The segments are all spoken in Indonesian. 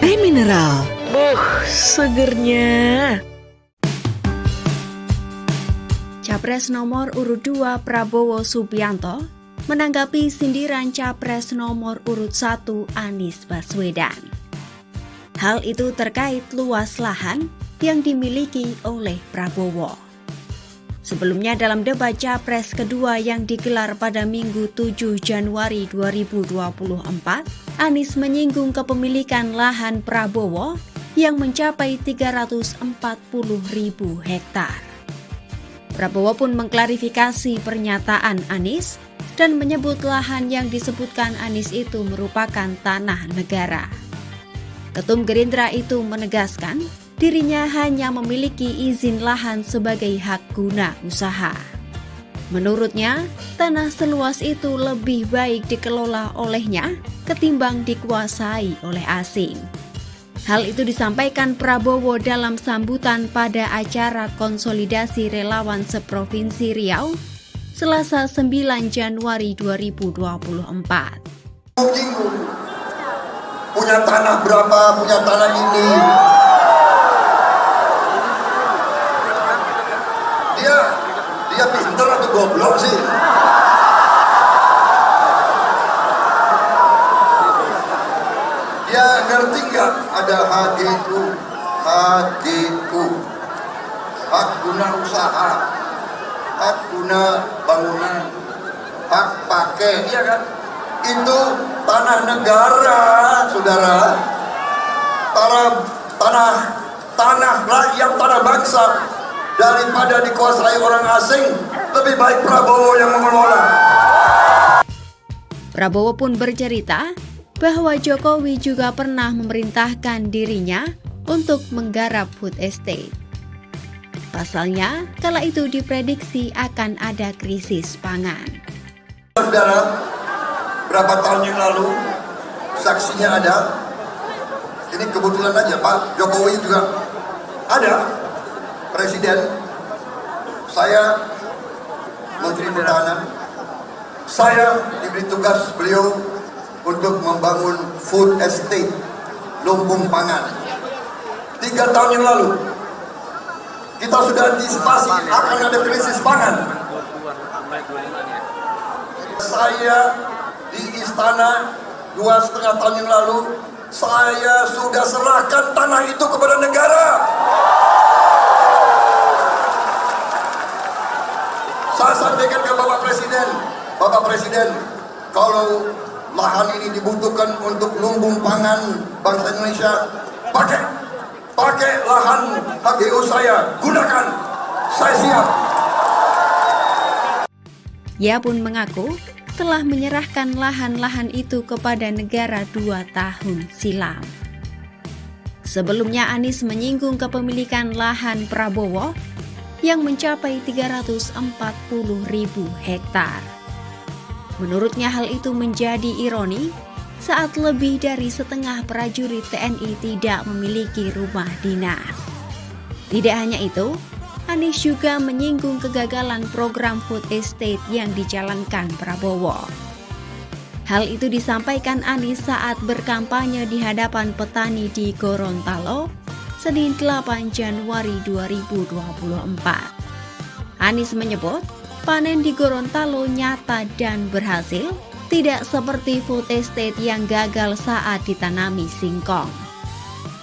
Teh mineral. Segernya. Capres nomor urut 2 Prabowo Subianto menanggapi sindiran Capres nomor urut 1 Anies Baswedan. Hal itu terkait luas lahan yang dimiliki oleh Prabowo. Sebelumnya dalam debat Capres kedua yang digelar pada Minggu 7 Januari 2024, Anies menyinggung kepemilikan lahan Prabowo yang mencapai 340.000 hektar. Prabowo pun mengklarifikasi pernyataan Anies dan menyebut lahan yang disebutkan Anies itu merupakan tanah negara. Ketum Gerindra itu menegaskan dirinya hanya memiliki izin lahan sebagai hak guna usaha. Menurutnya, tanah seluas itu lebih baik dikelola olehnya ketimbang dikuasai oleh asing. Hal itu disampaikan Prabowo dalam sambutan pada acara konsolidasi relawan seprovinsi Riau, Selasa 9 Januari 2024. Punya tanah berapa, punya tanah ini. Dia pintar atau goblok sih? Dia ngerti nggak ada HGU, hak guna usaha, hak guna bangunan, hak pakai, iya kan? Itu tanah negara, saudara. Tanah rakyat, tanah bangsa. Daripada dikuasai orang asing, lebih baik Prabowo yang mengelola. Prabowo pun bercerita bahwa Jokowi juga pernah memerintahkan dirinya untuk menggarap food estate. Pasalnya, kala itu diprediksi akan ada krisis pangan. Saudara, berapa tahun yang lalu, saksinya ada. Ini kebetulan aja, Pak Jokowi juga ada. Presiden, saya Menteri Pertahanan, saya diberi tugas beliau untuk membangun food estate, lumbung pangan. 3 tahun yang lalu, kita sudah antisipasi akan ada krisis pangan. Saya di istana 2,5 tahun yang lalu, saya sudah serahkan tanah itu kepada negara. Saya sampaikan ke Bapak Presiden, kalau lahan ini dibutuhkan untuk lumbung pangan bangsa Indonesia, pakai lahan HGU saya, gunakan, saya siap. Ia pun mengaku telah menyerahkan lahan-lahan itu kepada negara 2 tahun silam. Sebelumnya Anies menyinggung kepemilikan lahan Prabowo yang mencapai 340.000 hektar. Menurutnya hal itu menjadi ironi saat lebih dari setengah prajurit TNI tidak memiliki rumah dinas. Tidak hanya itu, Anies juga menyinggung kegagalan program food estate yang dijalankan Prabowo. Hal itu disampaikan Anies saat berkampanye di hadapan petani di Gorontalo, Senin 8 Januari 2024. Anies menyebut panen di Gorontalo nyata dan berhasil, tidak seperti food estate yang gagal saat ditanami singkong.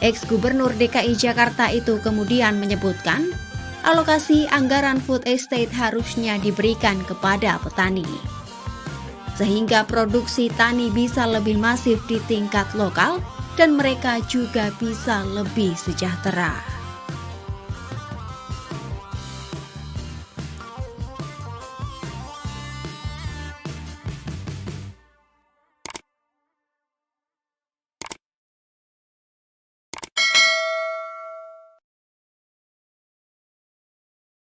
Ex-Gubernur DKI Jakarta itu kemudian menyebutkan, alokasi anggaran food estate harusnya diberikan kepada petani, sehingga produksi tani bisa lebih masif di tingkat lokal dan mereka juga bisa lebih sejahtera.